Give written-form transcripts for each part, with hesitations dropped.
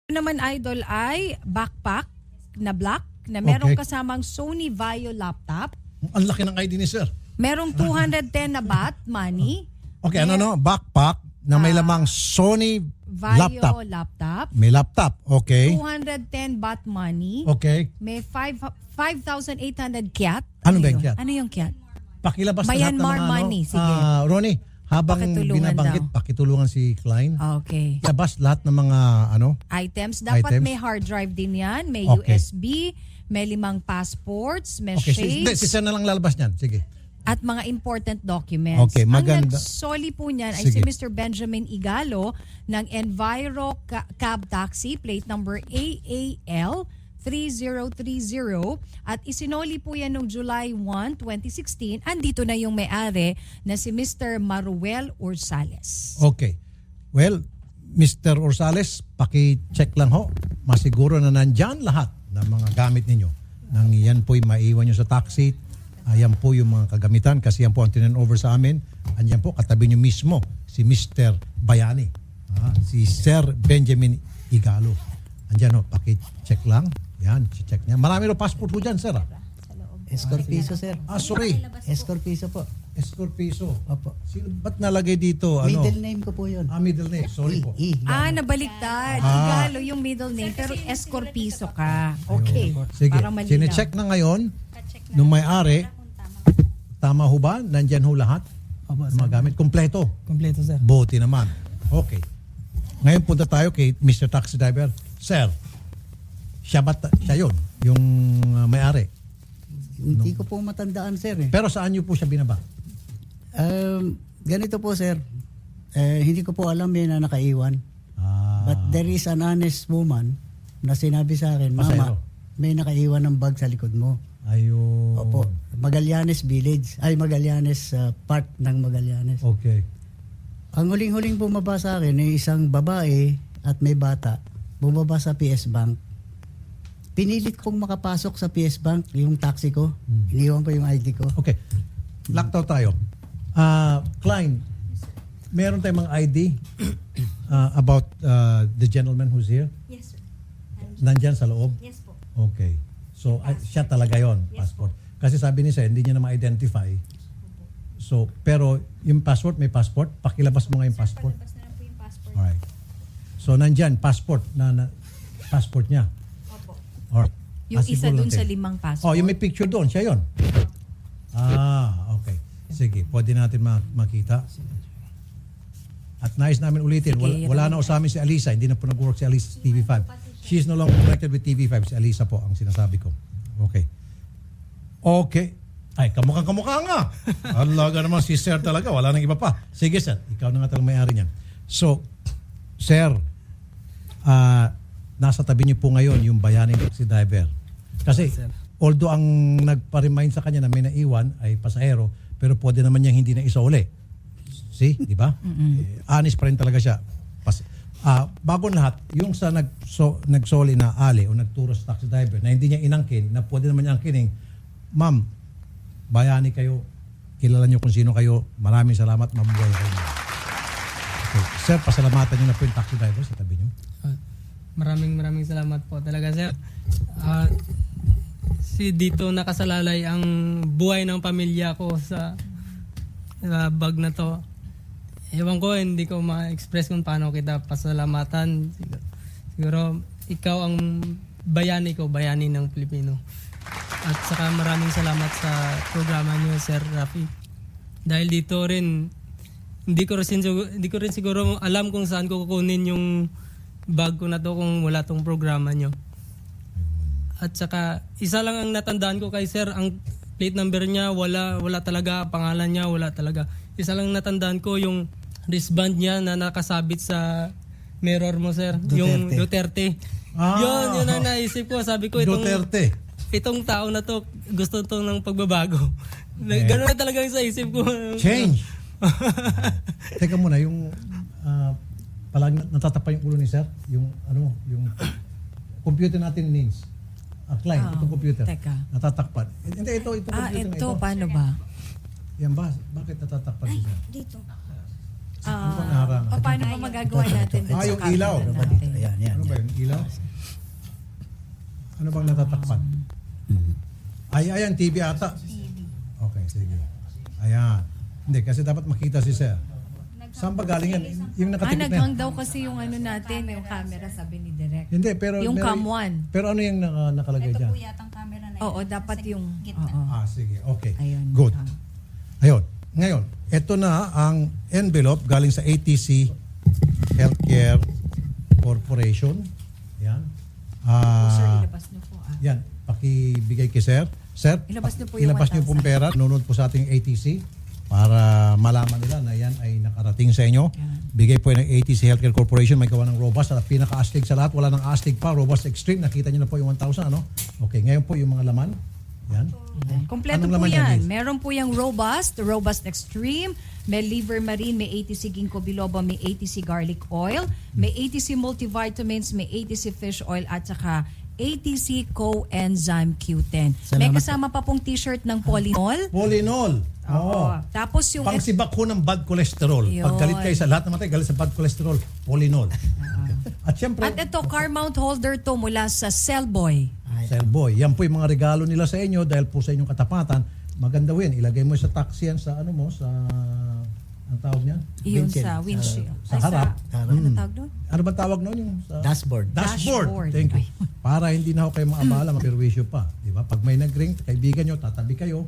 naman idol ay backpack na black na merong Okay. kasamang Sony Vaio laptop. Ang laki ng ID ni sir. Merong 210 na baht money. Okay, backpack na may lamang Sony Vaio laptop. laptop. May laptop, okay. 210 baht money. Okay. May 5,800 kyat. Ano ba yung kyat? Ano yung kyat? Pakilabas na lahat ng Myanmar mga money, sige. Ronnie, habang Pakitulungan binabanggit, daw. pakitulungan si Klein. Okay. Labas lahat ng mga Items. Dapat Items. may hard drive din yan. May Okay. USB. May 5 passports. May Okay, shades. si sir na lang lalabas niyan. Sige. At mga important documents. Okay, maganda. Ang nagsoli po niyan ay si Sige. Mr. Benjamin Igalo ng Enviro Cab Taxi, plate number AAL 3030 at isinoli po yan noong July 1, 2016. Andito na yung may-ari na si Mr. Maruel Ursales. Okay. Well, Mr. Orsales, paki-check lang ho. Masiguro na nandyan lahat ng mga gamit ninyo. Nang yan po'y maiwan nyo sa taxi. Ayan po yung mga kagamitan kasi yan po ang tinan-over sa amin. Andiyan po, katabi nyo mismo si Mr. Bayani. Si Sir Benjamin Igalo. Andiyan ho, paki-check lang. Yan, check niya. Marami ro passport po dyan, sir. Escorpiso, sir. Sorry. Escorpiso po. Escorpiso. Opo. Ba't nalagay dito? Middle name ko po yun. Middle name. Sorry po. Nabaliktad. Igalo yung middle name pero Escorpiso ka. Okay. Sige, Para malinaw. sinecheck na ngayon nung may-ari. Tama ho ba? Nandyan ho lahat? Opo, Ng mga gamit. Kompleto. Kompleto, sir. Buti naman. Okay. Ngayon punta tayo kay Mr. Taxi Driver. Sir, siya yun? Yung may-ari? Hindi ko po matandaan, sir. Pero saan niyo po siya binaba? Ganito po, sir. Hindi ko po alam na nakaiwan. But there is an honest woman na sinabi sa akin, Pasahero. Mama, may nakaiwan ng bag sa likod mo. Ayun. Opo. Magallanes Village. Ay, Magallanes, part ng Magallanes. Okay. Ang huling-huling bumaba sa akin ay isang babae at may bata. Bumaba sa PS Bank. Pinilit kong makapasok sa PS Bank, yung taxi ko. Iniwan ko yung ID ko. Okay. Laktaw tayo. Klein, meron tayong mga ID about the gentleman who's here? Yes, sir. Nandyan sa loob? Yes po. Okay. So, siya talaga yon passport. Kasi sabi ni Sir, hindi niya na ma-identify. So, pero yung passport, may passport. Pakilabas mo nga yung passport. Palabas na lang po yung passport. Alright. So, nandyan, passport passport niya. Opo. Alright. Yung isa siguro dun natin. sa 5 passport. Oh, yung may picture doon, siya yon. Okay. Sige, pwede natin makita. At nais namin ulitin, Sige, wala na sa amin si Alisa, hindi na po nag-work si Alisa sa TV5. She is no longer connected with TV5, si Alisa po ang sinasabi ko. Okay. Okay. Ay, kamukha nga. Alaga naman si Sir talaga, wala nang iba pa. Sige Sir, ikaw na nga talagang may-ari niyan. So, Sir, nasa tabi niyo po ngayon yung Bayani Taxi Driver. Kasi, although ang nagpa-remind sa kanya na may naiwan ay pasahero, pero pwede naman niyang hindi na isauli. See? Di ba? Honest pa rin talaga siya. Bago lahat, yung sa nagsoli na ali o nagturo sa taxi driver na hindi niya inangkin, na pwede naman niya angkinin, Ma'am, bayani kayo, kilala niyo kung sino kayo, maraming salamat, mabuhay kayo. Okay. Sir, pasalamatan niyo na po yung taxi driver sa tabi niyo. Maraming salamat po talaga, sir. Si dito nakasalalay ang buhay ng pamilya ko sa bag na to. Ewan ko, hindi ko ma-express kung paano kita pasalamatan. Siguro ikaw ang bayani ko, bayani ng Pilipino. At saka maraming salamat sa programa niyo, Sir Rafi. Dahil dito rin, hindi ko rin siguro alam kung saan ko kukunin yung bag ko na to kung wala tong programa niyo. At saka, isa lang ang natandaan ko kay Sir, ang plate number niya, wala talaga, pangalan niya, wala talaga. Isa lang natandaan ko yung wristband niya na nakasabit sa mirror mo, Sir. Yung Duterte. Yun ang naisip ko. Sabi ko, itong tao na to, gusto to ng pagbabago. Ganun na talaga yung sa isip ko. Change! Teka muna, yung palagi natatapa yung ulo ni Sir, yung computer natin means client, itong computer. Teka. Natatakpan. Hindi, ito computer na ito. Ito, paano ba? Yan ba? Bakit natatakpan siya? Dito. Paano ba magagawa natin? yung ilaw. Ayan. Ano ba yun? Ilaw? Ano bang natatakpan? Ayan, TV ata. Okay, sige. Ayan. Hindi, kasi dapat makita si Sir. Saan ba galing yan? Yung nakatikip na yan? naghang daw kasi yung ano natin, yung camera, sabi ni Direk. Hindi, pero... Yung meron- Cam 1. Pero ano yung nakalagay Ito dyan? po yatang camera na yun. Oo, dapat yung... Gitna. Oo. Sige. Okay. Ayun. Good. Ayun. Ngayon, ito na ang envelope galing sa ATC Healthcare Corporation. Yan. Sir, ilabas niyo po. Yan. Pakibigay kay Sir. Sir, Ilabas niyo po yung ilabas niyo pong pera. Nunod po sa ating ATC para malaman nila na yan ay nakarating sa inyo. Bigay po ng ATC Healthcare Corporation. May gawa ng robust at pinaka-astig sa lahat. Wala nang astig pa. Robust Extreme. Nakita niyo na po yung 1,000. Ano? Okay. Ngayon po yung mga laman. Yan. Kompleto Anong po laman yan, yan. Liz? Meron po yung Robust Extreme, may Liver Marine, may ATC Ginkgo biloba, may ATC Garlic Oil, may ATC Multivitamins, may ATC Fish Oil, at saka ATC Coenzyme Q10. May Salamat kasama pa pong t-shirt ng Polynol. Polinol. Oo. Tapos yung... Pangsibak ko ng bad cholesterol. Yun. Pag galit kayo sa lahat naman tayo, galit sa bad cholesterol, Polinol. At syempre, At ito, car mount holder to mula sa Cellboy. Sir Boy, yan po yung mga regalo nila sa inyo dahil po sa inyong katapatan. Maganda po yan. Ilagay mo sa taxi yan sa ano mo, sa... Ang tawag niyan? Iyon Windshield. sa windshield. Sa harap. Ano tawag doon? Ano ba tawag noon? Yung sa... Dashboard. Dashboard. Thank you. Para hindi na ako kayo maabala, mapirwisyo pa. Di ba? Pag may nag-ring, kaibigan nyo, tatabi kayo,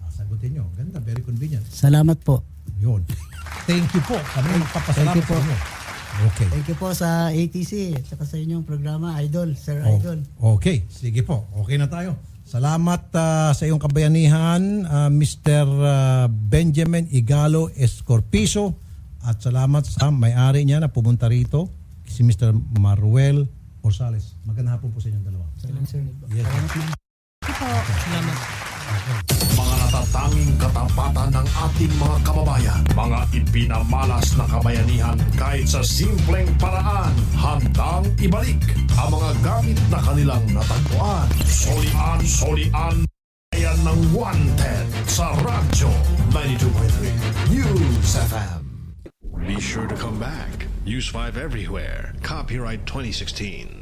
sasagutin nyo. Ganda, very convenient. Salamat po. Yun. Thank you po. Kami magpapasalamat Thank you po. sa inyo. Okay. Thank you po sa ATC at saka sa inyong programa, Idol, Sir Oh, Idol. okay, sige po. Okay na tayo. Salamat sa iyong kabayanihan, Mr. Benjamin Igalo Escorpizo. At salamat sa may-ari niya na pumunta rito, si Mr. Maruel Orsales. Magandang hapon po sa inyong dalawa. Salamat, sir. Yes. Salamat. Mga natatanging katapatan ng ating mga kababayan. Mga ipinamalas na kabayanihan kahit sa simpleng paraan. Handang ibalik ang mga gamit na kanilang natagpuan. Solian yan ng wanted sa Radyo 92.3 News FM. Be sure to come back. Use 5 everywhere. Copyright 2016.